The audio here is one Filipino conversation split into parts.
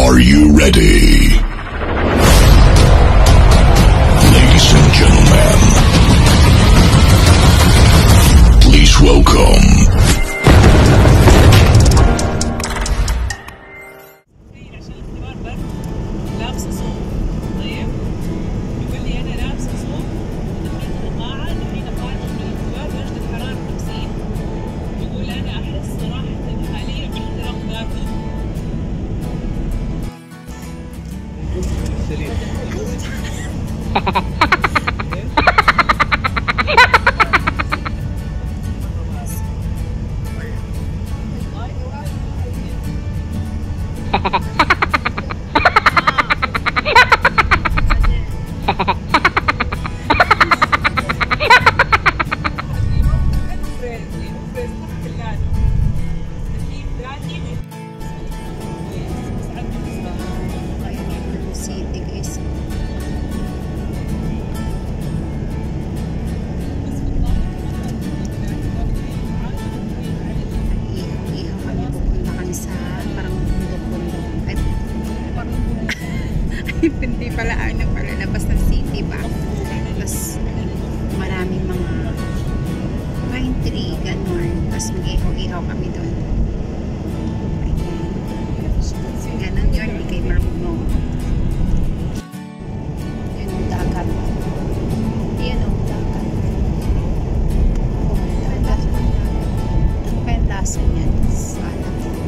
Are you ready? Ladies and gentlemen, please welcome. Hindi pala labas ng city ba? Tapos maraming mga pine tree, gano'n. Tapos mag-ihaw kami doon. Ganon yun, hindi kayo marunong. Yun ang dagat. Yan ang dagat. Ano kaya lasa niyan?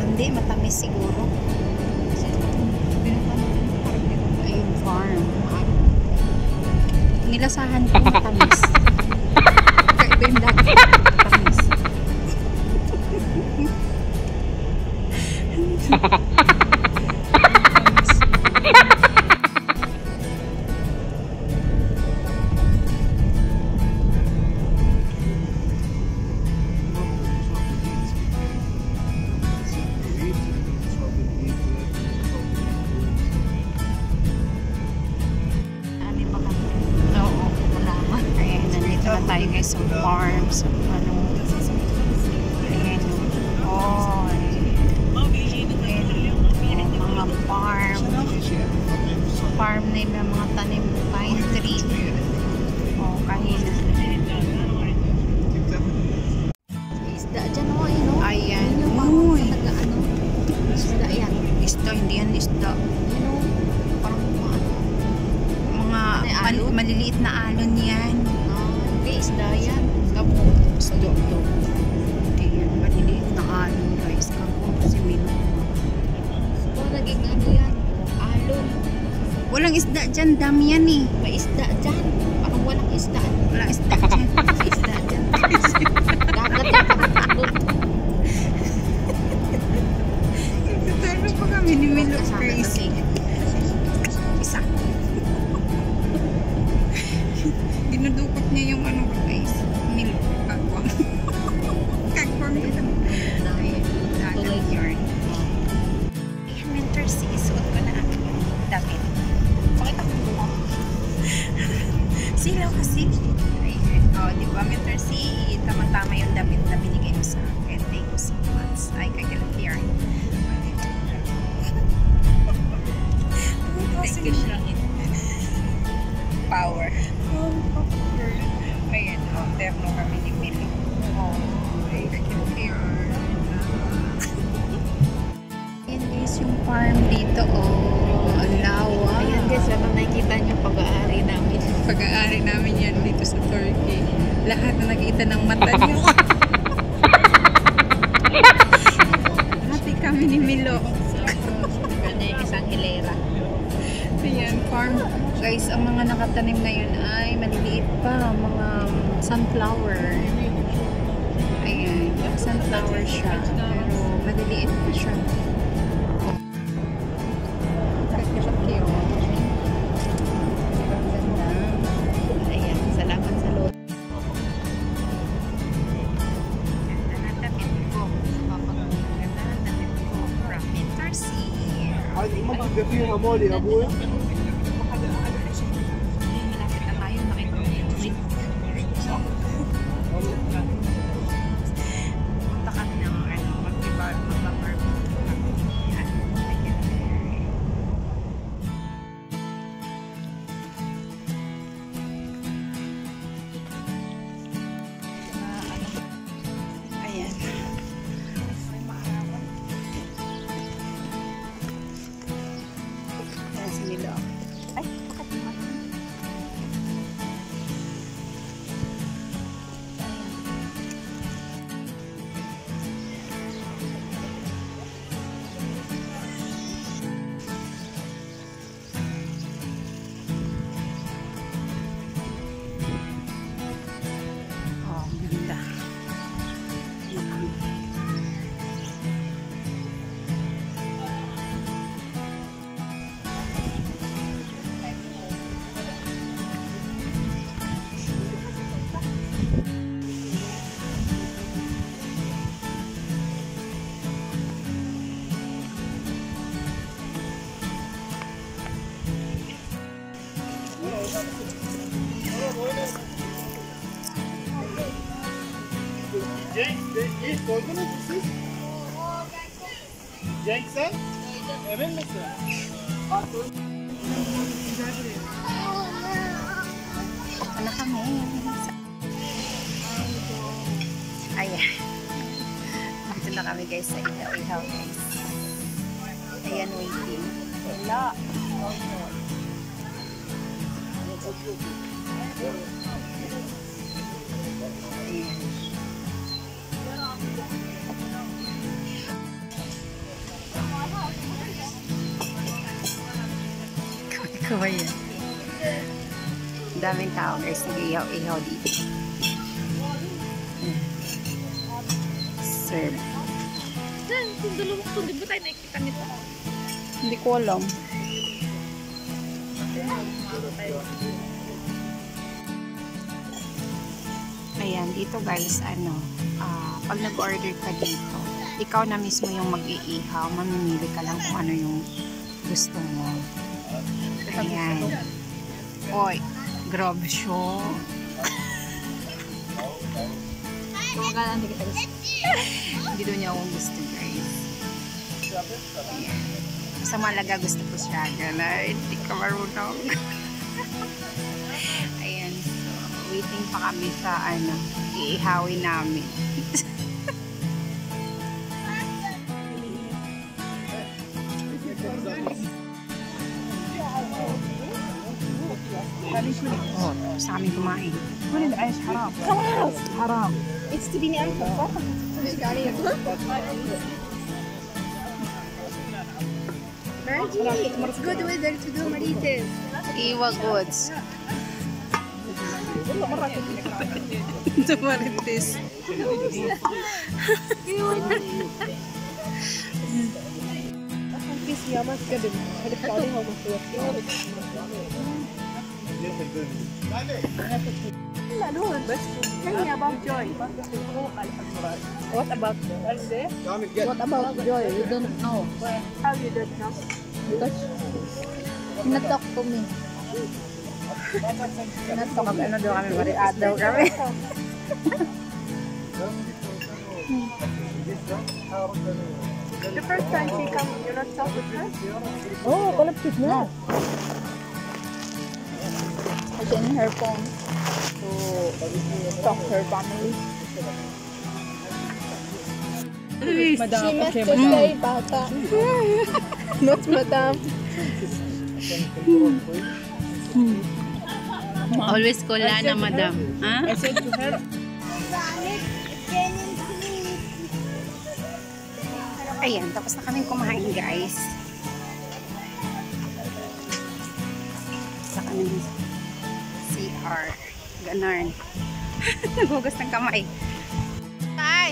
Hindi, matamis siguro. Farm. Nilasahan ko matamis. Kakaiba yung dagat. Matamis. Tayo guys sa farm, sa ano, ayan, oh, ayan, mga farm nila, mga tanim, pine tree, oh, kahina, isda dyan, oh, ayun, oh, ayan, uy, isda yan, isda, hindi yan isda, parang mga maliliit na alon yan. Isda yan. Kamu. Isda to. Ayan. Maliliit na alon guys. Kamu. Simino. So, naging ano yan? Alon. Walang isda dyan. Dami yan eh. May isda dyan. Parang walang isda. Walang isda dyan. May isda dyan. Dagat yan. Parang Talo pa kami ni Milo. Crazy. Isa. Dinudukot niya yung ano guys, milk, kagwang. Kagwang yun. Dagat yarn. Winter sea, suot ko na ang damit. Pakita ko mo. Silaw kasi. O, di ba winter sea, tama-tama yung damit na binigay mo sa akin. Thank you so much. Ay, kagalat yarn. Thank you, Shangit. Power. Ayan, oh, terno kami ni Milo. Oh, ay, ayan guys, yung farm dito, oh, ang lawa. Ayan guys, ano nakikita nyo pag-aari namin. Pag-aari namin yan dito sa Turkey. Lahat na nakita ng mata nyo. Happy kami ni Milo. Kanya yung isang hilera. Ayan, farm. Guys, ang mga nakatanim ngayon ay maliliit pa, mga sunflower. Ayan, sunflower siya. Pero maliliit pa siya. Ayan, salamat sa load. Ganda na damit ko. Ganda na damit ko. From Winter Sea. Ay, magagabi yung amoli, abuya? Jackson? Emin misin? Ito na kami. Ayan. Dito na kami guys sa ihaw-ihaw guys. Ayan, waiting. Wala. Ayan. Kaway yan. Daming tao guys, nag-ihaw-ihaw dito. Serve. Kung dalawang ito, di ba tayo nakikita nito? Hindi ko alam. Ayan, dito guys, pag nag-order ka dito, ikaw na mismo yung mag-iihaw, mamimili ka lang kung ano yung gusto mo. Ayan. Oy, grabe siya. Kumakalaan kita guys. Hindi daw niya akong gusto guys. Ayan. Sa Malaga gusto ko siya. Gala, hindi ka marunong. Ayan. So, waiting pa kami sa iihawin namin. Oh, sa amin kumain. Wala na ayos, haram. Haram! Haram. It's to be niyan po. Margie, it's good weather to do marites. Iwa goods. Ito marites. Fish yamas ka din. Halip ka rin ako sa What about What about Joy? You don't know. How you don't know? Because he not talk to me. Not to kami, daw kami, mariat daw kami. The first time she come, you not talk with her? Oh, collective na. She's in her phone to talk to her family. She must to say bata. Not madam. Always cola na, madam. I said to her, Ayan, tapos na kaming kumain, guys. Sa kaming CR. Ganon. Naghugas ng kamay. Ay!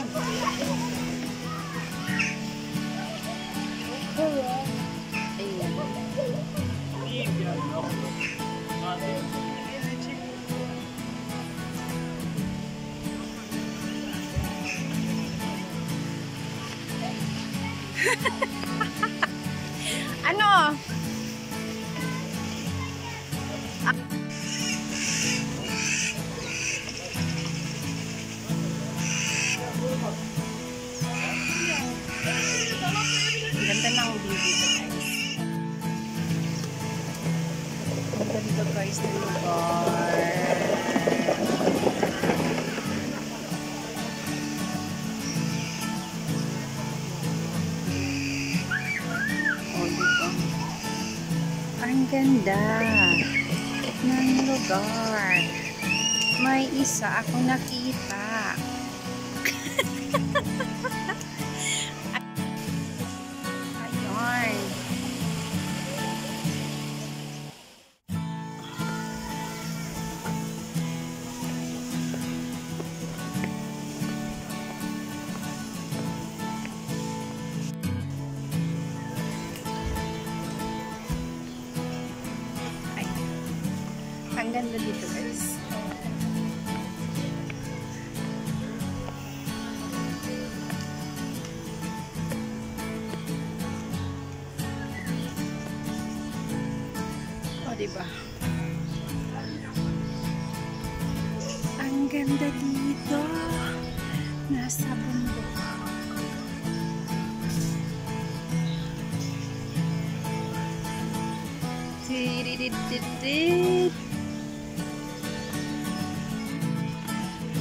Ano? Ganda ng view dito, guys. Ganda dito, guys, ng lugar. Ang ganda ng lugar. May isa akong nakita. Ayun. Ang ganda dito, guys. O, diba? Ang ganda dito. Nasa bundok.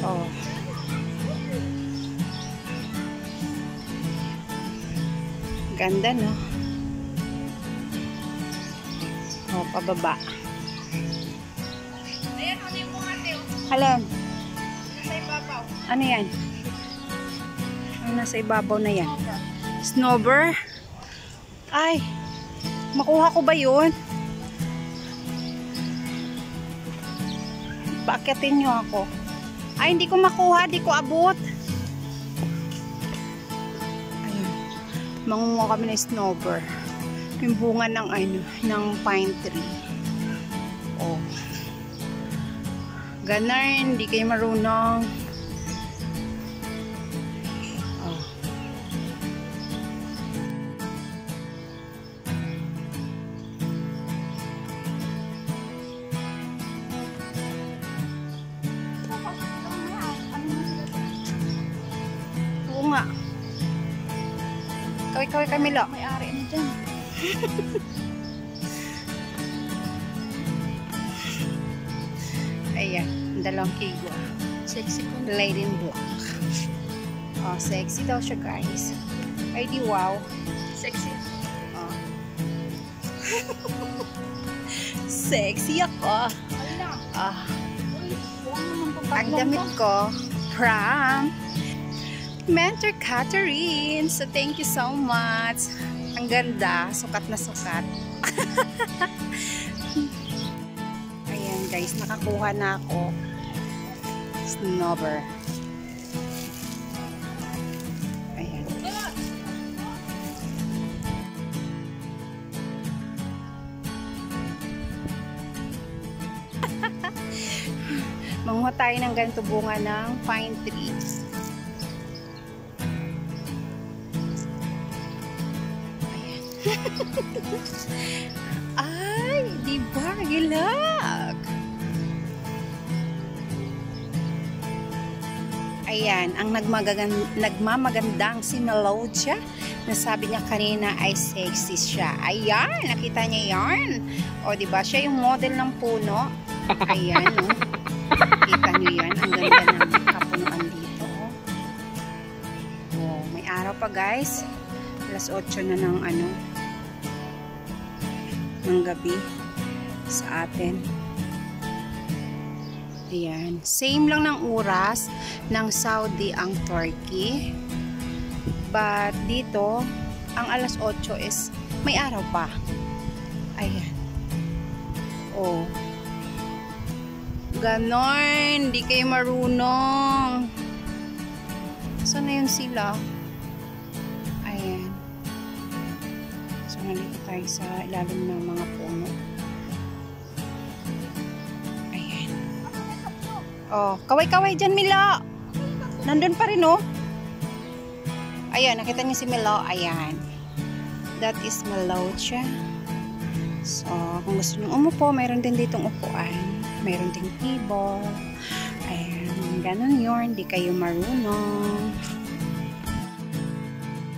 Oh. Ganda, no? Oh, pababa. Ayan, ano yung mga teo? Alin? Nasa ibabaw. Ano yan? Ano nasa ibabaw na yan? Snowbird? Ay, makuha ko ba yun? Paakyatin nyo ako. Ay, hindi ko makuha, hindi ko abot. Ayun. Mangunguha kami ng snowbird. Yung bunga ng ano, ng pine tree. Oh. Ganun, hindi kayo marunong. Oh. Oo nga. Kaway-kaway kami lang. May ari na dyan. Ayan, dalawang kigo. Sexy ko. Light in black. Oh, sexy daw siya, guys. Ay, di wow. Sexy. Oh. Sexy ako. Ala. Ah, Uy, huwag naman ang pagkaklong damit ba? ko from Mentor Catherine. So, thank you so much. Ang ganda. Sukat na sukat. Ayan, guys. Nakakuha na ako. Snowbird. Ayan. Manguha tayo ng ganito bunga ng pine trees. Ayan. Ay, di ba? Gilak. Ayan, ang nagmamagandang si Melodia na sabi niya kanina ay sexy siya. Ayan, nakita niya yan. O, di ba? Siya yung model ng puno. Ayan, no? Kita niyo yan. Ang ganda ng kapunuan dito. Oh, may araw pa, guys. Alas 8 na ng ano, ng gabi sa atin. Ayan. Same lang ng oras ng Saudi ang Turkey. But dito, ang alas 8 is may araw pa. Ayan. Oh. Ganon. Hindi kayo marunong. Saan na yun sila? Ayan. So, nandito tayo sa ilalim ng mga puno. Ayan. Oh, kaway-kaway dyan, Mila. Nandun pa rin, oh. Ayan, nakita niyo si Milo. Ayan. That is Melodia. So, kung gusto niyo umupo, mayroon din ditong upuan. Mayroon ding table. Ayan, ganun yun. Hindi kayo marunong.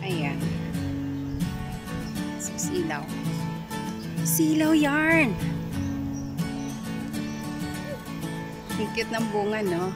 Ayan. So, silaw. Silaw yarn. Ang cute ng bunga, no?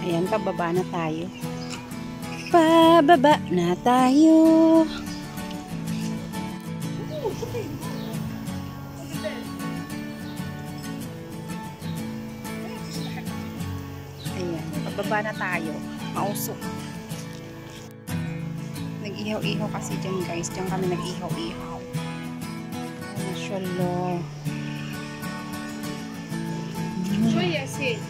Ayan, pababa na tayo. Pababa na tayo. Ayan, pababa na tayo. Mausok. Nag-ihaw-ihaw kasi dyan, guys. Dyan kami nag-ihaw-ihaw. Mashallah. Shoya, sis.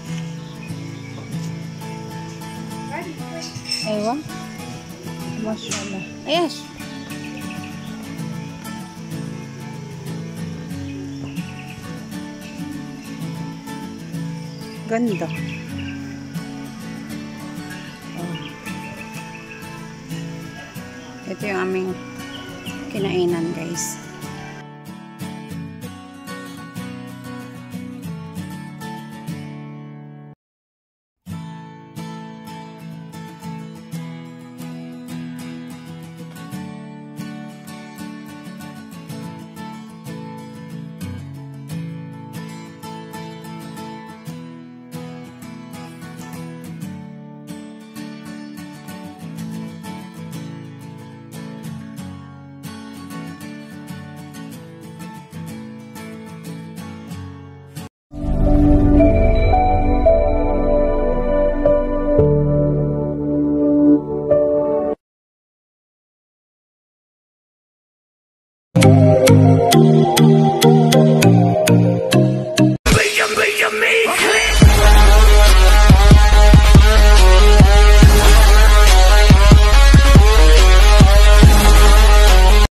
Ewan. Mashallah. Yes. Ganda. Oh. Ito yung aming kinainan, guys.